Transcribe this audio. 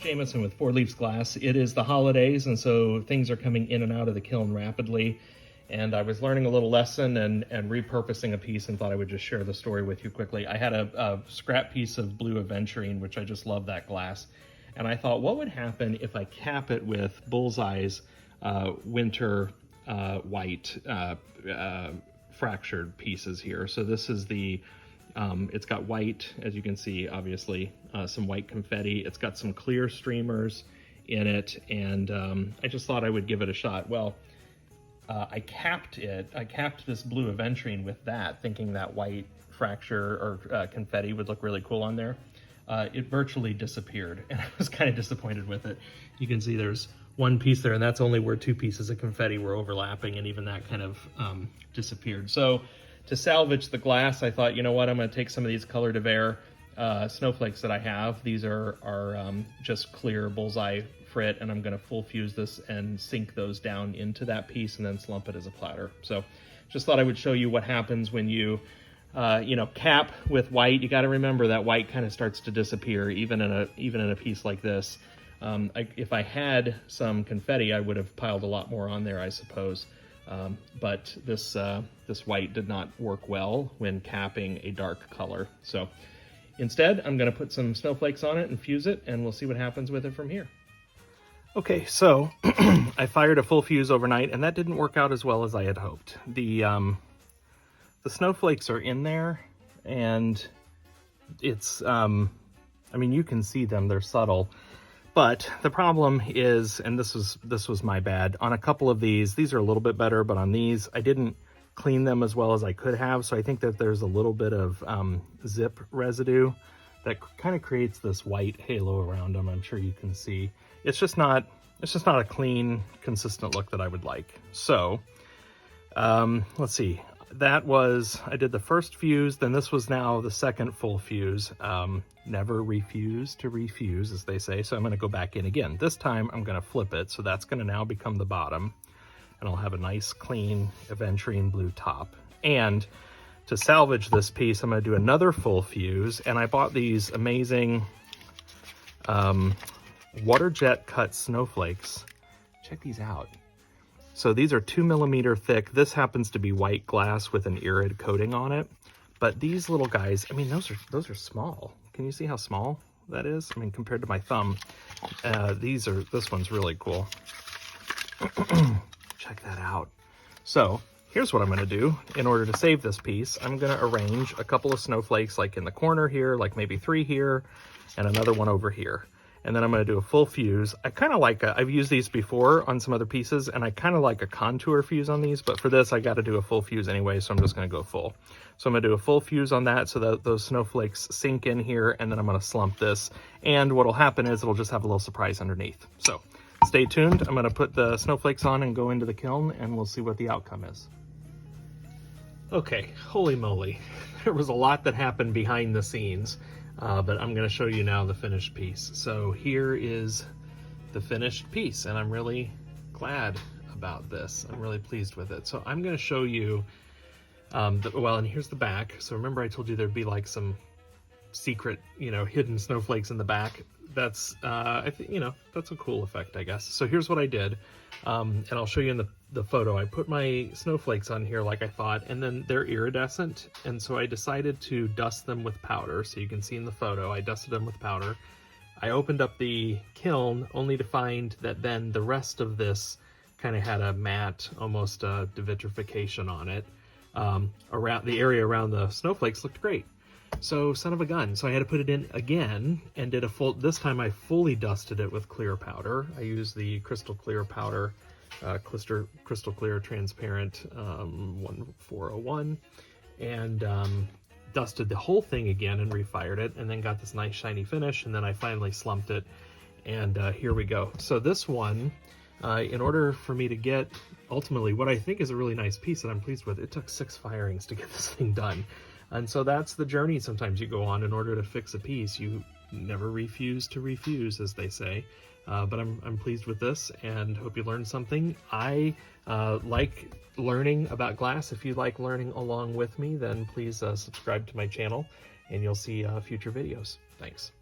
Jameson with Four Leaves Glass. It is the holidays, and so things are coming in and out of the kiln rapidly. And I was learning a little lesson and repurposing a piece, and thought I would just share the story with you quickly. I had a scrap piece of blue Aventurine, which I just love that glass. And I thought, what would happen if I cap it with Bullseye's winter white fractured pieces here. So this is the, it's got white, as you can see, obviously, some white confetti. It's got some clear streamers in it, and I just thought I would give it a shot. Well, I capped this blue Aventurine with that, thinking that white fracture or confetti would look really cool on there. It virtually disappeared, and I was kind of disappointed with it. You can see there's one piece there, and that's only where two pieces of confetti were overlapping, and even that kind of disappeared. So to salvage the glass, I thought, you know what, I'm going to take some of these Color de Verre snowflakes that I have. These are just clear Bullseye frit, and I'm going to full fuse this and sink those down into that piece and then slump it as a platter. So just thought I would show you what happens when you cap with white. You got to remember that white kind of starts to disappear, even in a piece like this. If I had some confetti, I would have piled a lot more on there, I suppose. But this white did not work well when capping a dark color. So instead, I'm going to put some snowflakes on it and fuse it, and we'll see what happens with it from here. Okay, so I fired a full fuse overnight, and that didn't work out as well as I had hoped. The snowflakes are in there, and it's, I mean, you can see them, they're subtle. But the problem is, and this was my bad, on a couple of these are a little bit better, but on these, I didn't clean them as well as I could have. So I think that there's a little bit of zip residue that kind of creates this white halo around them. I'm sure you can see. It's just not a clean, consistent look that I would like. So let's see. I did the first fuse, then this was now the second full fuse. Never refuse to refuse, as they say. So I'm going to go back in again. This time I'm going to flip it, so that's going to now become the bottom, and I'll have a nice clean Aventurine blue top. And to salvage this piece, I'm going to do another full fuse, and I bought these amazing water jet cut snowflakes. Check these out. So these are 2mm thick. This happens to be white glass with an irid coating on it. But these little guys, I mean, those are small. Can you see how small that is? I mean, compared to my thumb, this one's really cool. Check that out. So here's what I'm going to do in order to save this piece. I'm going to arrange a couple of snowflakes like in the corner here, like maybe 3 here, and another one over here. And then I'm going to do a full fuse. I kind of like I've used these before on some other pieces, and I kind of like a contour fuse on these, but for this I got to do a full fuse anyway, so I'm just going to go full. So I'm going to do a full fuse on that so that those snowflakes sink in here, and then I'm going to slump this. And what'll happen is it'll just have a little surprise underneath. So stay tuned. I'm going to put the snowflakes on and go into the kiln, and we'll see what the outcome is. Okay, holy moly. There was a lot that happened behind the scenes. But I'm going to show you now the finished piece. So here is the finished piece, and I'm really glad about this. I'm really pleased with it. So I'm going to show you, and here's the back. So remember I told you there'd be like some secret, hidden snowflakes in the back. That's, I think, that's a cool effect, I guess. So here's what I did, and I'll show you in the photo. I put my snowflakes on here like I thought, and then they're iridescent, and so I decided to dust them with powder. So you can see in the photo, I dusted them with powder. I opened up the kiln only to find that then the rest of this kind of had a matte, almost devitrification on it. Around the area around the snowflakes looked great. So son of a gun. So I had to put it in again and did this time I fully dusted it with clear powder. I used the crystal clear powder, crystal clear transparent 1401, and dusted the whole thing again and refired it, and then got this nice shiny finish, and then I finally slumped it, and here we go. So this one, in order for me to get ultimately what I think is a really nice piece that I'm pleased with, it took 6 firings to get this thing done. And so that's the journey sometimes you go on in order to fix a piece. You never refuse to refuse, as they say. But I'm pleased with this and hope you learned something. I like learning about glass. If you like learning along with me, then please subscribe to my channel and you'll see future videos. Thanks.